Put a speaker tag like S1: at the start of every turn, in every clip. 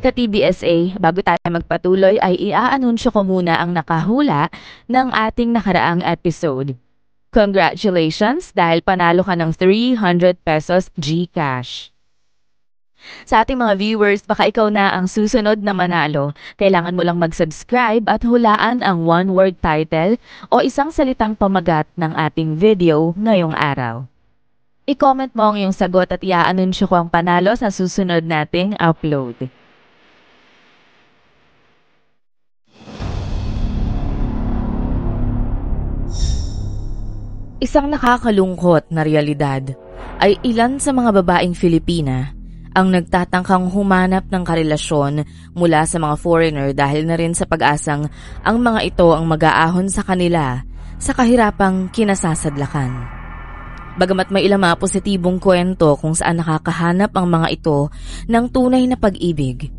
S1: Ka-TBSA, bago tayo magpatuloy ay iaanunsyo ko muna ang nakahula ng ating nakaraang episode. Congratulations dahil panalo ka ng 300 pesos GCash. Sa ating mga viewers, baka ikaw na ang susunod na manalo. Kailangan mo lang mag-subscribe at hulaan ang one-word title o isang salitang pamagat ng ating video ngayong araw. I-comment mo ang iyong sagot at iaanunsyo ko ang panalo sa susunod nating upload. Isang nakakalungkot na realidad ay ilan sa mga babaeng Filipina ang nagtatangkang humanap ng karelasyon mula sa mga foreigner dahil na rin sa pag-asang ang mga ito ang mag-aahon sa kanila sa kahirapang kinasasadlakan. Bagamat may ilang mga positibong kwento kung saan nakakahanap ang mga ito ng tunay na pag-ibig,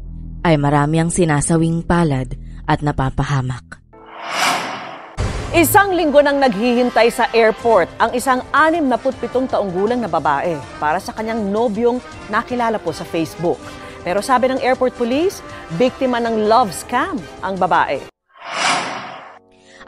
S1: ay marami ang sinasawing palad at napapahamak.
S2: Isang linggo nang naghihintay sa airport ang isang 67 taong gulang na babae para sa kanyang nobyong nakilala po sa Facebook. Pero sabi ng airport police, biktima ng love scam ang babae.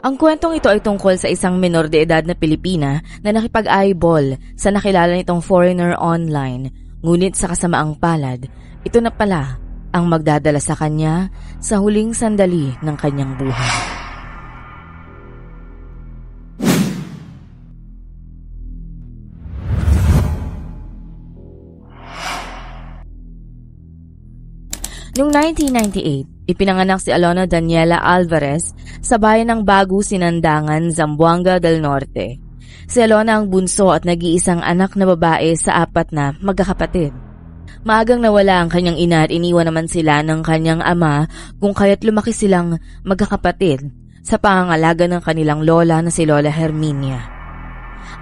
S1: Ang kwentong ito ay tungkol sa isang menor de edad na Pilipina na nakipag-eyeball sa nakilala nitong foreigner online. Ngunit sa kasamaang palad, ito na pala ang magdadala sa kanya sa huling sandali ng kanyang buhay. Noong 1998, ipinanganak si Alona Daniela Alvarez sa bayan ng Bagu, Sinandangan, Zamboanga del Norte. Si Alona ang bunso at nag-iisang anak na babae sa 4 na magkakapatid. Maagang nawala ang kanyang ina at iniwan naman sila ng kanyang ama kung kaya't lumaki silang magkakapatid sa pangangalaga ng kanilang lola na si Lola Herminia.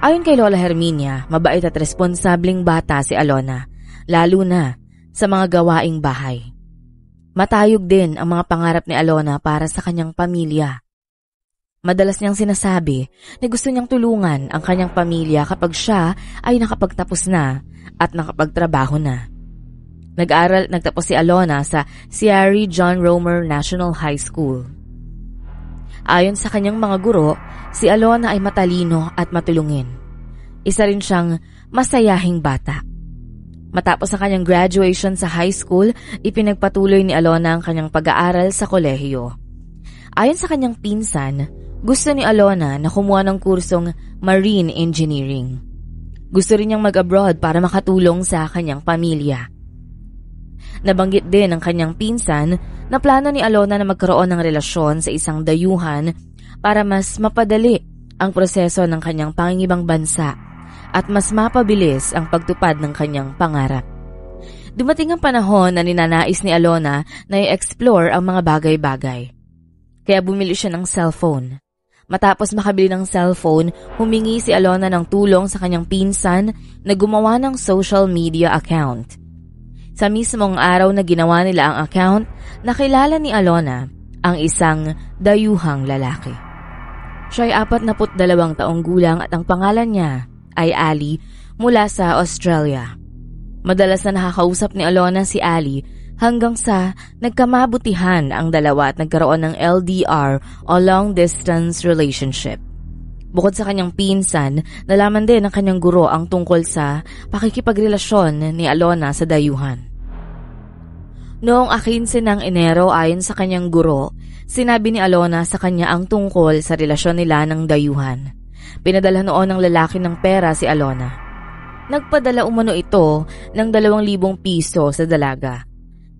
S1: Ayon kay Lola Herminia, mabait at responsableng bata si Alona, lalo na sa mga gawaing bahay. Matayog din ang mga pangarap ni Alona para sa kanyang pamilya. Madalas niyang sinasabi na gusto niyang tulungan ang kanyang pamilya kapag siya ay nakapagtapos na at nakapagtrabaho na. Nagtapos si Alona sa Sierra John Romer National High School. Ayon sa kanyang mga guro, si Alona ay matalino at matulungin. Isa rin siyang masayahing bata. Matapos ang kanyang graduation sa high school, ipinagpatuloy ni Alona ang kanyang pag-aaral sa kolehiyo. Ayon sa kanyang pinsan, gusto ni Alona na kumuha ng kursong marine engineering. Gusto rin niyang mag-abroad para makatulong sa kanyang pamilya. Nabanggit din ng kanyang pinsan na plano ni Alona na magkaroon ng relasyon sa isang dayuhan para mas mapadali ang proseso ng kanyang pangingibang bansa at mas mapabilis ang pagtupad ng kanyang pangarap. Dumating ang panahon na ninanais ni Alona na i-explore ang mga bagay-bagay. Kaya bumili siya ng cellphone. Matapos makabili ng cellphone, humingi si Alona ng tulong sa kanyang pinsan na gumawa ng social media account. Sa mismong araw na ginawa nila ang account, nakilala ni Alona ang isang dayuhang lalaki. Siya ay 42 taong gulang at ang pangalan niya ay Ali mula sa Australia. Madalas na nakakausap ni Alona si Ali hanggang sa nagkamabutihan ang dalawa at nagkaroon ng LDR o long distance relationship. Bukod sa kanyang pinsan, nalaman din ng kanyang guro ang tungkol sa pakikipagrelasyon ni Alona sa dayuhan. Noong 15 ng Enero ayon sa kanyang guro, sinabi ni Alona sa kanya ang tungkol sa relasyon nila ng dayuhan. Pinadala noon ng lalaki ng pera si Alona. Nagpadala umano ito ng 2,000 piso sa dalaga.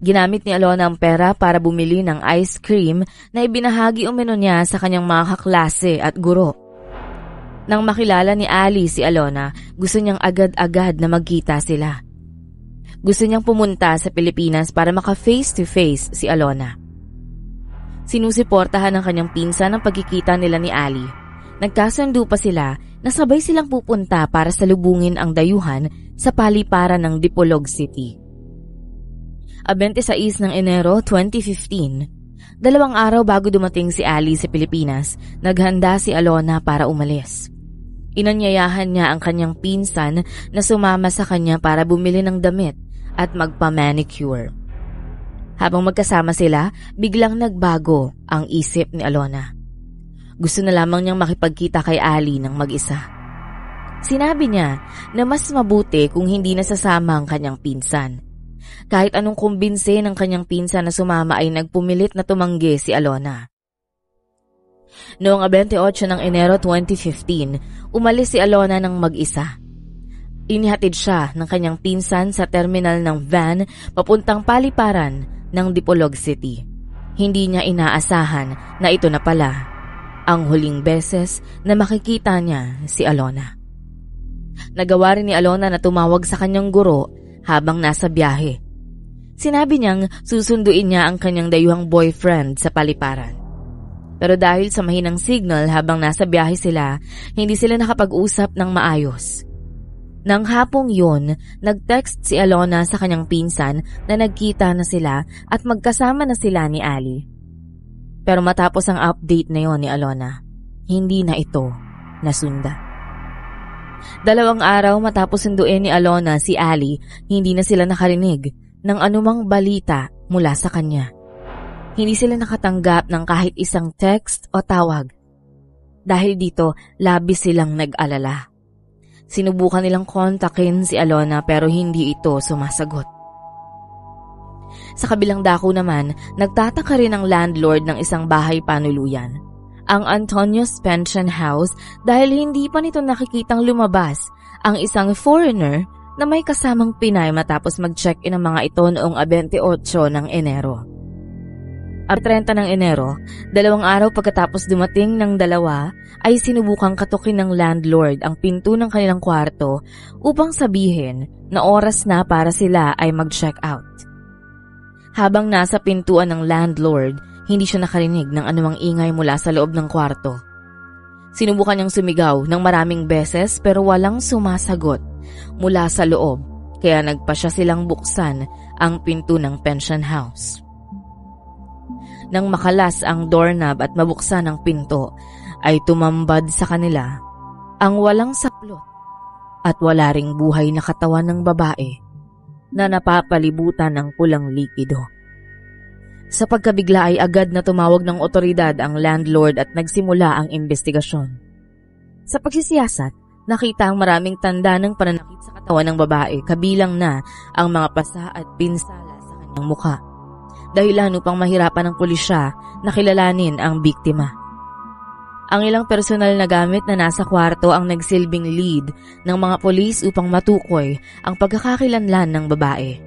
S1: Ginamit ni Alona ang pera para bumili ng ice cream na ibinahagi umano niya sa kanyang mga kaklase at guro. Nang makilala ni Ali si Alona, gusto niyang agad-agad na magkita sila. Gusto niyang pumunta sa Pilipinas para maka-face-to-face si Alona. Sinusuportahan ng kanyang pinsan ang pagkikita nila ni Ali. Nagkasundo pa sila na sabay silang pupunta para salubungin ang dayuhan sa paliparan ng Dipolog City. 26 ng Enero 2015, 2 araw bago dumating si Ali sa Pilipinas, naghanda si Alona para umalis. Inanyayahan niya ang kanyang pinsan na sumama sa kanya para bumili ng damit at magpa-manicure. Habang magkasama sila, biglang nagbago ang isip ni Alona. Gusto na lamang niyang makipagkita kay Ali ng mag-isa. Sinabi niya na mas mabuti kung hindi nasasama ang kanyang pinsan. Kahit anong kumbinse ng kanyang pinsan na sumama ay nagpumilit na tumanggi si Alona. Noong 28 ng Enero 2015, umalis si Alona ng mag-isa. Inihatid siya ng kanyang pinsan sa terminal ng van papuntang Paliparan ng Dipolog City. Hindi niya inaasahan na ito na pala ang huling beses na makikita niya si Alona. Nagawa rin ni Alona na tumawag sa kanyang guro habang nasa biyahe. Sinabi niyang susunduin niya ang kanyang dayuhang boyfriend sa Paliparan. Pero dahil sa mahinang signal habang nasa biyahe sila, hindi sila nakapag-usap ng maayos. Nang hapong yun, nag-text si Alona sa kanyang pinsan na nagkita na sila at magkasama na sila ni Ali. Pero matapos ang update na yon ni Alona, hindi na ito nasunda. 2 araw matapos sunduin ni Alona si Ali, hindi na sila nakarinig ng anumang balita mula sa kanya. Hindi sila nakatanggap ng kahit isang text o tawag. Dahil dito, labis silang nag-alala. Sinubukan nilang kontakin si Alona pero hindi ito sumasagot. Sa kabilang dako naman, nagtataka rin ang landlord ng isang bahay panuluyan, ang Antonio's Pension House, dahil hindi pa nito nakikitang lumabas ang isang foreigner na may kasamang Pinay matapos mag-check-in ang mga ito noong 28 ng Enero. At 30 ng Enero, 2 araw pagkatapos dumating ng dalawa, ay sinubukang katukin ng landlord ang pinto ng kanilang kwarto upang sabihin na oras na para sila ay mag-check out. Habang nasa pintuan ng landlord, hindi siya nakarinig ng anumang ingay mula sa loob ng kwarto. Sinubukan niyang sumigaw ng maraming beses pero walang sumasagot mula sa loob, kaya nagpa siya silang buksan ang pinto ng pension house. Nang makalas ang doorknob at mabuksan ang pinto, ay tumambad sa kanila ang walang saplot at wala ring buhay na katawan ng babae na napapalibutan ng pulang likido. Sa pagkabigla ay agad na tumawag ng otoridad ang landlord at nagsimula ang investigasyon. Sa pagsisiyasat, nakita ang maraming tanda ng pananakit sa katawan ng babae, kabilang na ang mga pasa at pinsala sa kanyang mukha. Dahilan upang mahirapan ng pulisya na kilalanin ang biktima. Ang ilang personal na gamit na nasa kwarto ang nagsilbing lead ng mga pulis upang matukoy ang pagkakakilanlan ng babae.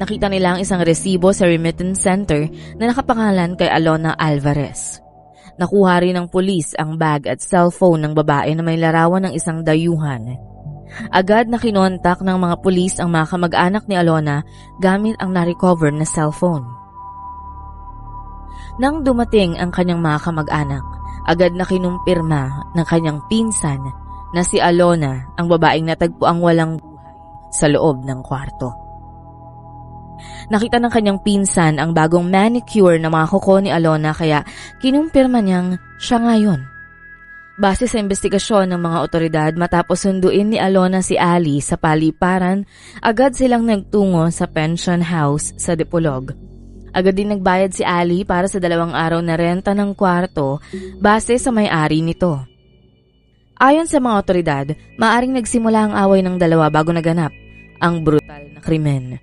S1: Nakita nila ang isang resibo sa remittance center na nakapangalan kay Alona Alvarez. Nakuha rin ng pulis ang bag at cellphone ng babae na may larawan ng isang dayuhan. Agad na kinontak ng mga pulis ang mga kamag-anak ni Alona gamit ang na-recover na cellphone. Nang dumating ang kanyang mga kamag-anak, agad na kinumpirma ng kanyang pinsan na si Alona ang babaeng natagpo ang walang buhay sa loob ng kwarto. Nakita ng kanyang pinsan ang bagong manicure na mga kuko ni Alona kaya kinumpirma niyang siya ngayon. Base sa investigasyon ng mga otoridad matapos sunduin ni Alona si Ali sa Paliparan, agad silang nagtungo sa pension house sa Dipolog. Agad din nagbayad si Ali para sa 2 araw na renta ng kwarto base sa may-ari nito. Ayon sa mga otoridad, maaring nagsimula ang away ng dalawa bago naganap ang brutal na krimen.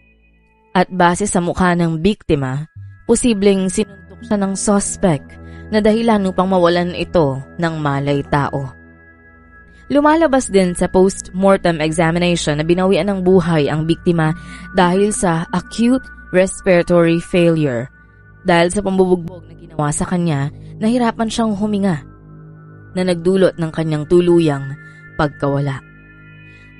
S1: At base sa mukha ng biktima, posibleng sinuntok siya ng suspect na dahilan upang mawalan ito ng malay tao. Lumalabas din sa post-mortem examination na binawian ng buhay ang biktima dahil sa acute respiratory failure. Dahil sa pambubugbog na ginawa sa kanya, nahirapan siyang huminga na nagdulot ng kanyang tuluyang pagkawala.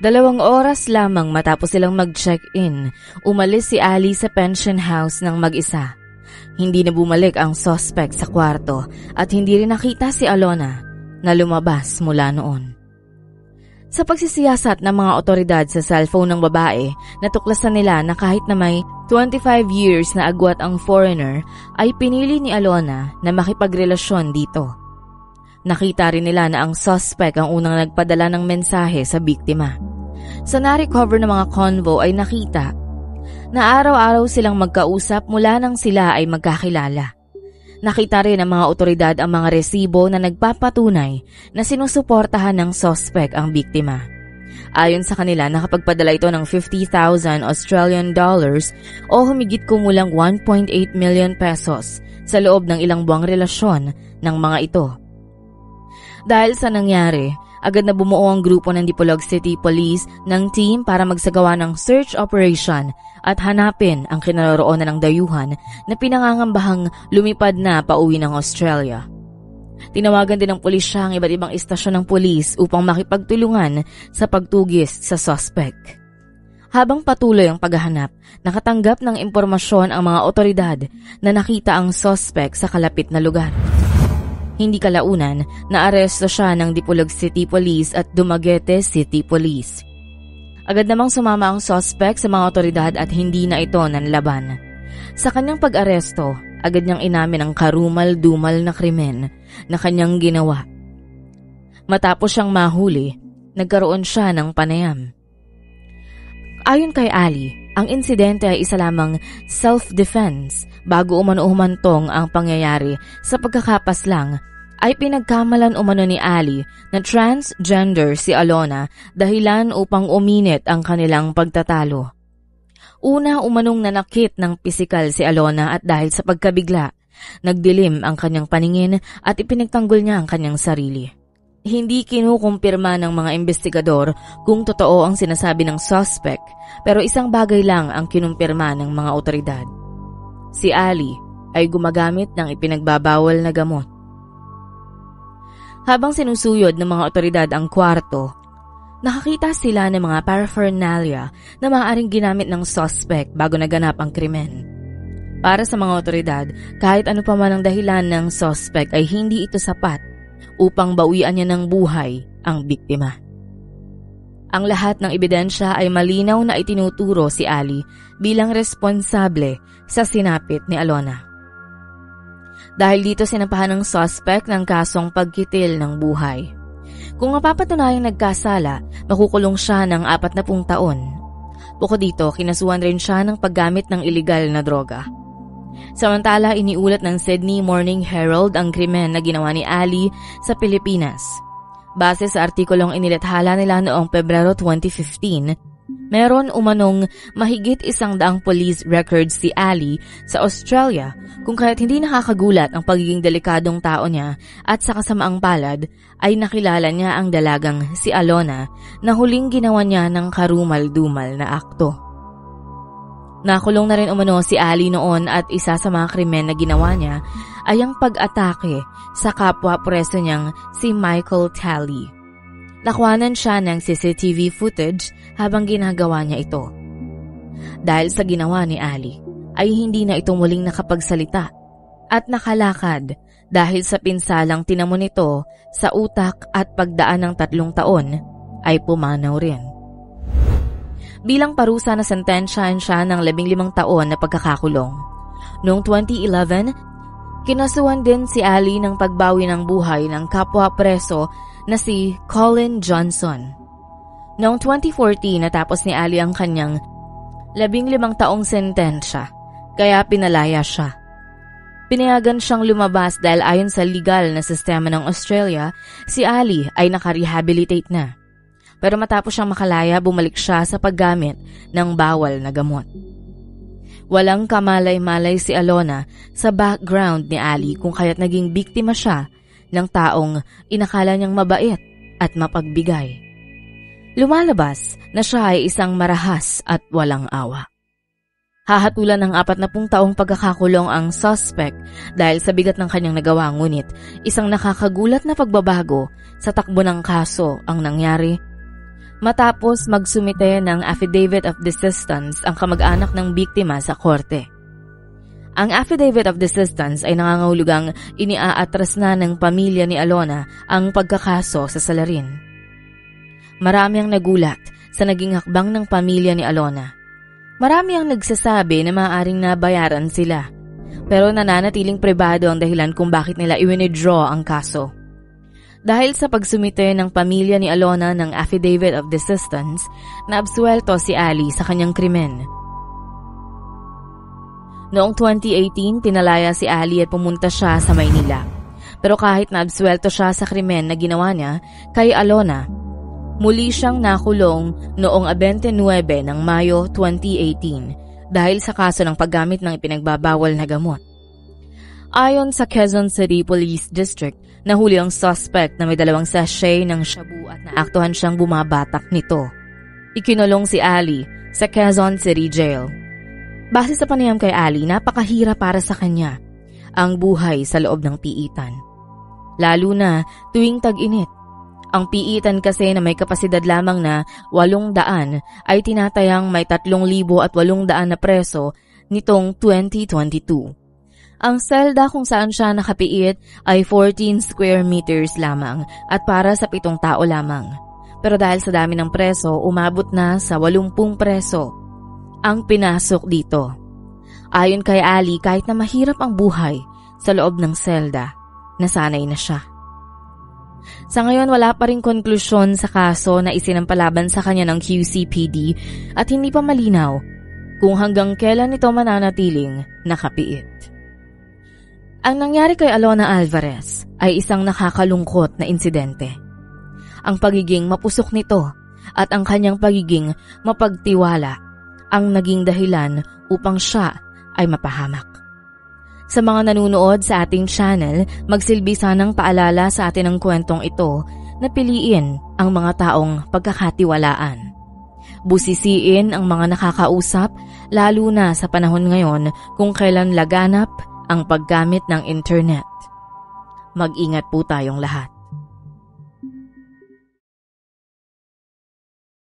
S1: 2 oras lamang matapos silang mag-check-in, umalis si Ali sa pension house ng mag-isa. Hindi na bumalik ang suspect sa kwarto at hindi rin nakita si Alona na lumabas mula noon. Sa pagsisiyasat ng mga otoridad sa cellphone ng babae, natuklasan nila na kahit na may 25 years na agwat ang foreigner, ay pinili ni Alona na makipagrelasyon dito. Nakita rin nila na ang suspect ang unang nagpadala ng mensahe sa biktima. Sa na-recover na mga convo ay nakita na araw-araw silang magkausap mula nang sila ay magkakilala. Nakita rin ng mga otoridad ang mga resibo na nagpapatunay na sinusuportahan ng suspect ang biktima. Ayon sa kanila, nakapagpadala ito ng 50,000 Australian dollars o humigit kumulang 1.8 million pesos sa loob ng ilang buwang relasyon ng mga ito. Dahil sa nangyari, agad na bumuo ang grupo ng Dipolog City Police ng team para magsagawa ng search operation at hanapin ang kinaroroonan ng dayuhan na pinangangambahang lumipad na pauwi ng Australia. Tinawagan din ng pulisya ang iba't ibang istasyon ng pulis upang makipagtulungan sa pagtugis sa suspect. Habang patuloy ang paghahanap, nakatanggap ng impormasyon ang mga otoridad na nakita ang suspect sa kalapit na lugar. Hindi kalaunan, naaresto siya ng Dipolog City Police at Dumaguete City Police. Agad namang sumama ang suspect sa mga otoridad at hindi na ito nanlaban. Sa kanyang pag-aresto, agad niyang inamin ang karumal-dumal na krimen na kanyang ginawa. Matapos siyang mahuli, nagkaroon siya ng panayam. Ayon kay Ali, ang insidente ay isa lamang self-defense bago umano-humantong ang pangyayari. Sa pagkakapaslang ay pinagkamalan umano ni Ali na transgender si Alona dahilan upang uminit ang kanilang pagtatalo. Una, umanong nanakit ng pisikal si Alona at dahil sa pagkabigla, nagdilim ang kanyang paningin at ipinagtanggol niya ang kanyang sarili. Hindi kinukumpirma ng mga investigador kung totoo ang sinasabi ng suspect, pero isang bagay lang ang kinumpirma ng mga otoridad. Si Ali ay gumagamit ng ipinagbabawal na gamot. Habang sinusuyod ng mga otoridad ang kwarto, nakakita sila ng mga paraphernalia na maaaring ginamit ng suspect bago naganap ang krimen. Para sa mga otoridad, kahit ano pa man ang dahilan ng suspect ay hindi ito sapat upang bawian niya ng buhay ang biktima. Ang lahat ng ebidensya ay malinaw na itinuturo si Ali bilang responsable sa sinapit ni Alona. Dahil dito sinampahan ng suspect ng kasong pagkitil ng buhay. Kung mapapatunayang nagkasala, makukulong siya ng 40 taon. Bukod dito, kinasuhan rin siya ng paggamit ng iligal na droga. Samantala, iniulat ng Sydney Morning Herald ang krimen na ginawa ni Ali sa Pilipinas. Base sa artikulong inilathala nila noong Pebrero 2015, meron umanong mahigit 100 police records si Ali sa Australia kung kaya't hindi nakakagulat ang pagiging delikadong tao niya at sa kasamaang palad ay nakilala niya ang dalagang si Alona na huling ginawa niya ng karumal-dumal na akto. Nakulong na rin umano si Ali noon at isa sa mga krimen na ginawa niya ay ang pag-atake sa kapwa preso niyang si Michael Talley. Nakuhanan siya ng CCTV footage habang ginagawa niya ito. Dahil sa ginawa ni Ali, ay hindi na ito muling nakapagsalita at nakalakad dahil sa pinsalang tinamo nito sa utak at pagdaan ng 3 taon ay pumanaw rin. Bilang parusa na sentensyahan siya ng 15 taon na pagkakakulong. Noong 2011, kinasuhan din si Ali ng pagbawi ng buhay ng kapwa preso na si Colin Johnson. Noong 2014, natapos ni Ali ang kanyang 15 taong sentensya, kaya pinalaya siya. Pinayagan siyang lumabas dahil ayon sa legal na sistema ng Australia, si Ali ay nakarehabilitate na. Pero matapos siyang makalaya, bumalik siya sa paggamit ng bawal na gamot. Walang kamalay-malay si Alona sa background ni Ali kung kaya't naging biktima siya ng taong inakala niyang mabait at mapagbigay. Lumalabas na siya ay isang marahas at walang awa. Hahatulan ng 40 taong pagkakakulong ang suspect dahil sa bigat ng kanyang nagawa, ngunit isang nakakagulat na pagbabago sa takbo ng kaso ang nangyari matapos magsumite ng Affidavit of Desistance ang kamag-anak ng biktima sa korte. Ang Affidavit of Desistance ay nangangahulugang iniaatras na ng pamilya ni Alona ang pagkakaso sa salarin. Marami ang nagulat sa naging hakbang ng pamilya ni Alona. Marami ang nagsasabi na maaaring nabayaran sila, pero nananatiling pribado ang dahilan kung bakit nila i-withdraw ang kaso. Dahil sa pagsumite ng pamilya ni Alona ng Affidavit of Desistance, naabsuelto si Ali sa kanyang krimen. Noong 2018, pinalaya si Ali at pumunta siya sa Maynila. Pero kahit naabsuelto siya sa krimen na ginawa niya kay Alona, muli siyang nakulong noong 29 ng Mayo 2018 dahil sa kaso ng paggamit ng ipinagbabawal na gamot. Ayon sa Quezon City Police District, nahuli ang suspect na may 2 sachet ng shabu at naaktuhan siyang bumabatak nito. Ikinulong si Ali sa Quezon City Jail. Base sa panayam kay Ali, napakahirap para sa kanya ang buhay sa loob ng piitan. Lalo na tuwing tag-init. Ang piitan kasi na may kapasidad lamang na 800 ay tinatayang may 3,800 na preso nitong 2022. Ang selda kung saan siya nakapiit ay 14 square meters lamang at para sa 7 tao lamang. Pero dahil sa dami ng preso, umabot na sa 80 preso ang pinasok dito. Ayon kay Ali, kahit na mahirap ang buhay sa loob ng selda, nasanay na siya. Sa ngayon, wala pa ring konklusyon sa kaso na isinampalaban sa kanya ng QCPD at hindi pa malinaw kung hanggang kailan ito mananatiling nakapiit. Ang nangyari kay Alona Alvarez ay isang nakakalungkot na insidente. Ang pagiging mapusok nito at ang kanyang pagiging mapagtiwala ang naging dahilan upang siya ay mapahamak. Sa mga nanunood sa ating channel, magsilbi sanang paalala sa atin ang kwentong ito na piliin ang mga taong pagkakatiwalaan. Busisiin ang mga nakakausap, lalo na sa panahon ngayon kung kailan laganap ang paggamit ng internet. Mag-ingat po tayong lahat.